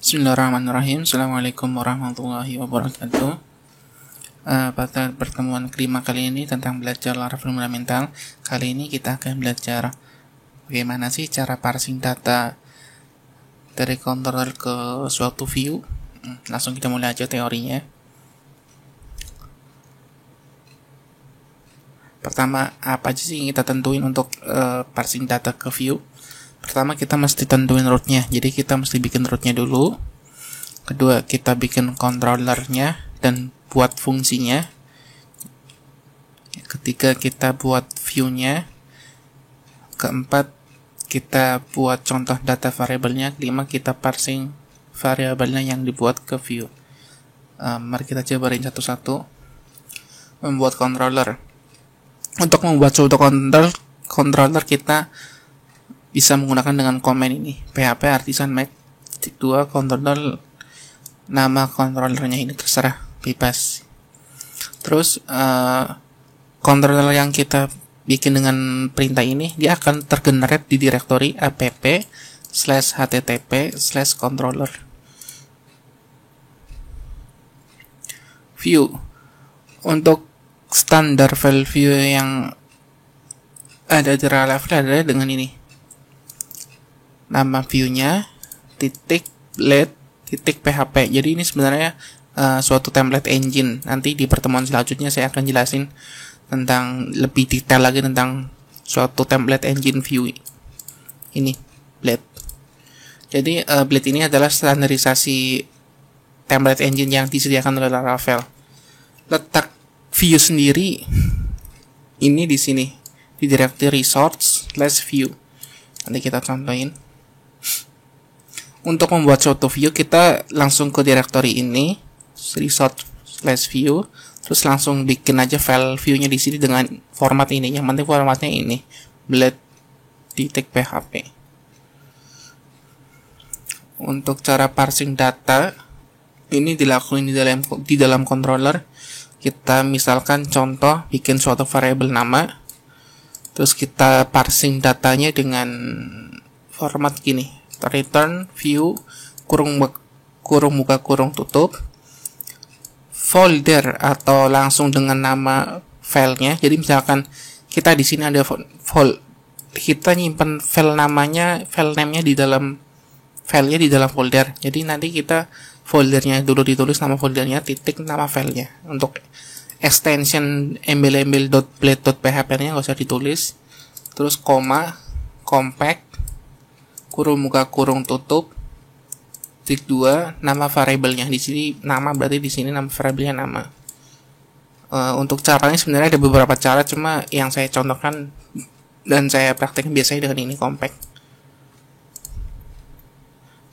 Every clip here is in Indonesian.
Bismillahirrahmanirrahim. Assalamualaikum warahmatullahi wabarakatuh. Pada pertemuan kelima kali ini tentang belajar Laravel fundamental. Kali ini kita akan belajar bagaimana sih cara parsing data dari controller ke suatu view. Langsung kita mulai aja teorinya. Pertama, apa aja sih yang kita tentuin untuk parsing data ke view? Pertama, kita mesti tentuin rootnya. Jadi kita mesti bikin rootnya dulu. Kedua, kita bikin controllernya dan buat fungsinya. Ketiga, kita buat viewnya. Keempat, kita buat contoh data variabelnya. Kelima, kita parsing variabelnya yang dibuat ke view. Mari kita jabarin satu-satu. Membuat controller. Untuk membuat suatu controller kita bisa menggunakan dengan komen ini, php artisan make 2 controller, nama controllernya ini terserah, bebas. Terus controller yang kita bikin dengan perintah ini, dia akan tergenerate di directory app/http/controller. View. Untuk standar file view yang ada di Laravel adalah dengan ini. Nama viewnya .blade.php. Jadi ini sebenarnya suatu template engine. Nanti di pertemuan selanjutnya saya akan jelasin tentang lebih detail lagi tentang suatu template engine view. Ini Blade. Jadi Blade ini adalah standarisasi template engine yang disediakan oleh Laravel. Letak view sendiri ini di sini di directory resource/view. Nanti kita contohin. Untuk membuat suatu view, kita langsung ke directory ini, resource/view, terus langsung bikin aja file view-nya di sini dengan format ini. Yang penting formatnya ini, blade.php. Untuk cara parsing data, ini dilakukan di dalam controller. Kita misalkan contoh bikin suatu variabel nama, terus kita parsing datanya dengan format gini. Return view kurung buka kurung tutup folder atau langsung dengan nama filenya. Jadi misalkan kita di sini ada kita nyimpen file name-nya di dalam filenya di dalam folder. Jadi nanti kita foldernya dulu ditulis nama foldernya titik nama filenya. Untuk extension embel-embel.blade.php-nya nggak usah ditulis. Terus koma compact kurung buka kurung tutup titik 2 nama variabelnya. Di sini nama berarti di sini nama variabelnya nama. Untuk caranya sebenarnya ada beberapa cara, cuma yang saya contohkan dan saya praktekkan biasanya dengan ini compact.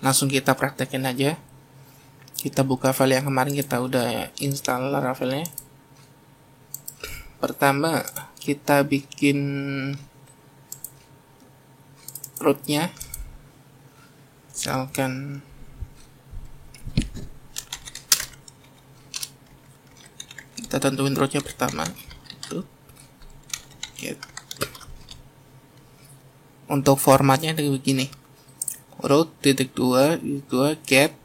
Langsung kita praktekin aja. Kita buka file yang kemarin kita udah install Laravelnya. Pertama kita bikin rootnya. Misalkan kita tentuin rootnya pertama. Get. Untuk formatnya begini. root.2 get.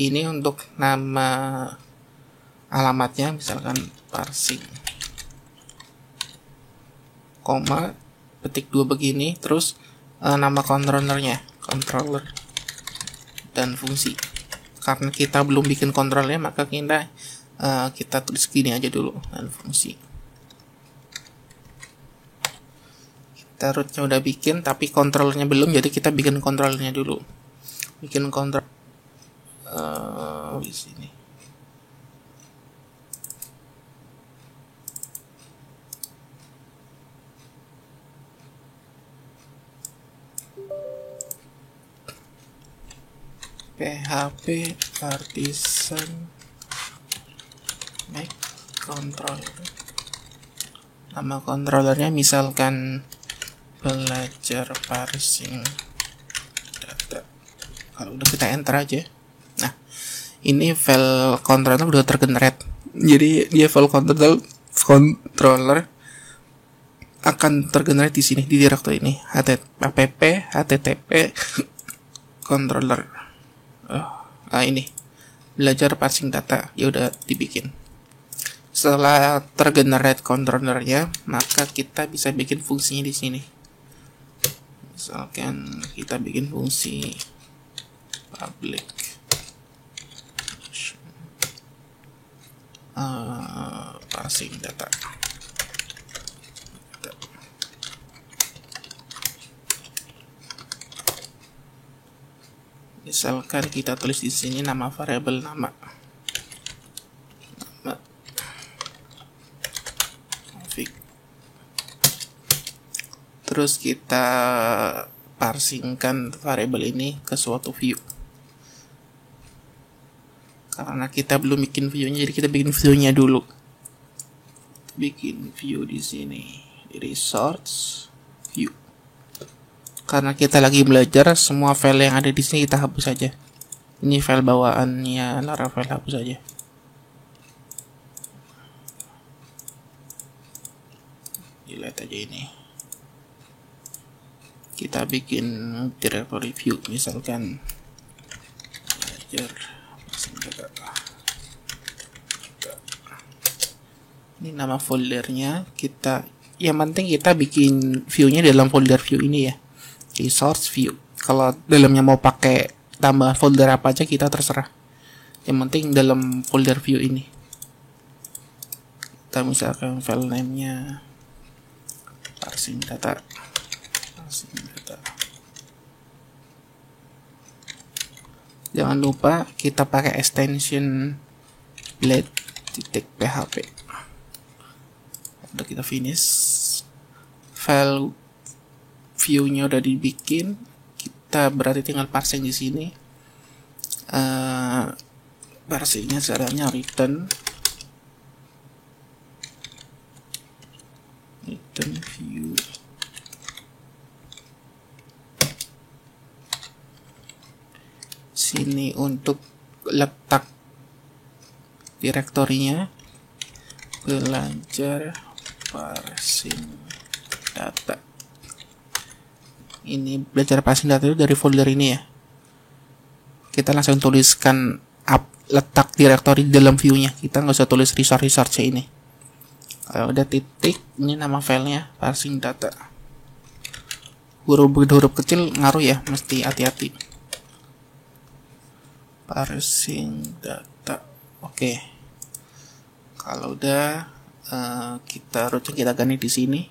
Ini untuk nama alamatnya misalkan parsing. Koma petik 2 begini, terus nama controllernya, controller dan fungsi. Karena kita belum bikin controllernya, maka kita tulis gini aja dulu, dan fungsi. Kita rootnya udah bikin tapi controllernya belum, jadi kita bikin controllernya dulu. Bikin control di sini. PHP artisan make controller. Nama controllernya misalkan belajar parsing data. Kalau udah kita enter aja. Nah, ini file controller udah tergenerate. Jadi dia file controller akan tergenerate di sini di directory ini. http controller. ini belajar parsing data ya udah dibikin. Setelah tergenerate controllernya, maka kita bisa bikin fungsinya di sini. Misalkan kita bikin fungsi public parsing data. Misalkan kita tulis di sini nama variabel nama. Terus kita parsingkan variabel ini ke suatu view. Karena kita belum bikin view-nya, jadi kita bikin view-nya dulu. Bikin view di sini, di resource view. Karena kita lagi belajar, semua file yang ada di sini kita hapus saja. Ini file bawaannya Laravel, hapus saja. Lihat aja ini. Kita bikin directory view, misalkan belajar parsing data. Ini nama foldernya. Yang penting kita bikin view-nya dalam folder view ini ya, resource view. Kalau dalamnya mau pakai tambah folder apa aja kita terserah. Yang penting dalam folder view ini. Kita misalkan file name-nya parsing data. Jangan lupa kita pakai extension blade.php. Udah kita finish. File view-nya udah dibikin. Kita berarti tinggal parsing di sini. Parsingnya caranya return view. Sini untuk letak direktorinya belajar parsing data. Ini belajar parsing data itu dari folder ini ya. Kita langsung tuliskan letak direktori di dalam view-nya. Kita nggak usah tulis resource ini. Kalau udah titik, ini nama filenya parsing data. Huruf kecil ngaruh ya, mesti hati-hati. Parsing data. Oke. Kalau udah kita ganti di sini.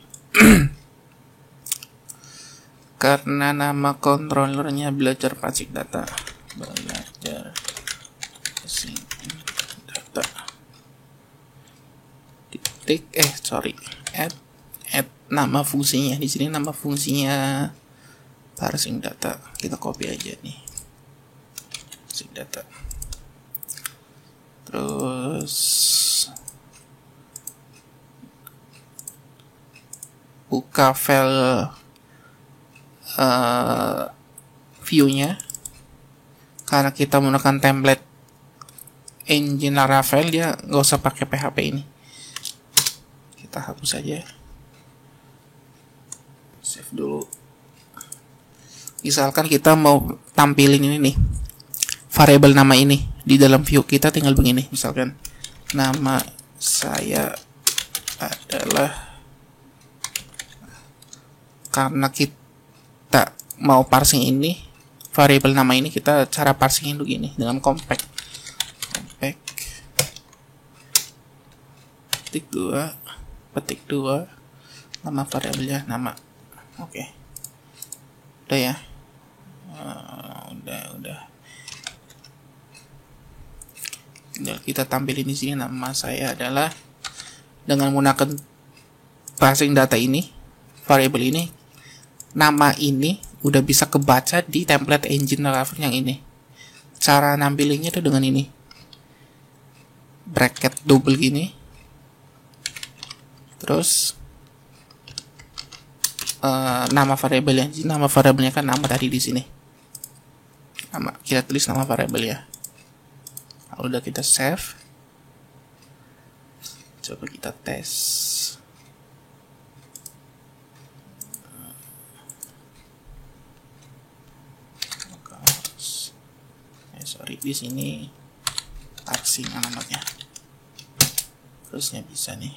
Karena nama controllernya belajar parsing data. Belajar parsing data. Titik add nama fungsinya. Di sini nama fungsinya parsing data. Kita copy aja nih. Data. Terus buka file view-nya. Karena kita menggunakan template engine Laravel, dia nggak usah pakai PHP ini. Kita hapus saja. Save dulu. Misalkan kita mau tampilin ini nih, variabel nama ini di dalam view, kita tinggal begini. Misalkan nama saya adalah, karena kita mau parsing ini variabel nama ini, kita cara parsingin begini dengan compact petik 2 nama variabelnya nama. Oke. Udah ya. Udah. Kita tampilin di sini nama saya adalah, dengan menggunakan parsing data ini, variabel ini, nama ini udah bisa kebaca di template engine Laravel yang ini. Cara nampilinnya itu dengan ini, bracket double gini, terus nama variabelnya kan nama tadi di sini. Kita tulis nama variabelnya. Udah kita save. Coba kita tes. sorry, di sini parsing alamatnya. Terusnya bisa nih.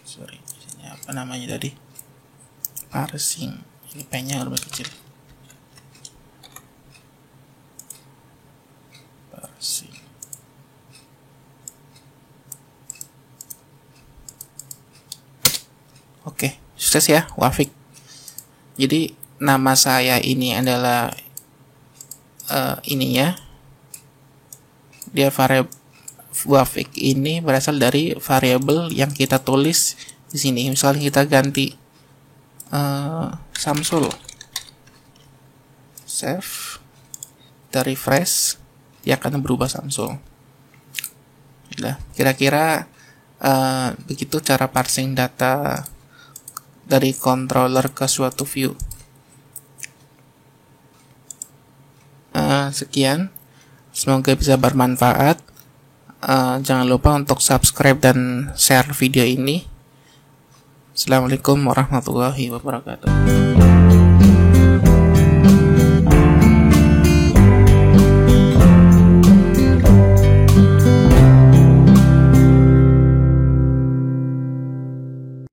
Sorry, di sini apa namanya tadi? Parsing. Ini P-nya lebih kecil. Parsing. Oke, sukses ya, Wafik. Jadi nama saya ini adalah ininya. Dia variabel Wafik ini berasal dari variabel yang kita tulis di sini. Misalnya kita ganti Samsul, save, kita refresh, dia akan berubah Samsul. Udah, kira-kira begitu cara parsing data dari controller ke suatu view. Sekian, semoga bisa bermanfaat. Jangan lupa untuk subscribe dan share video ini. Assalamualaikum warahmatullahi wabarakatuh.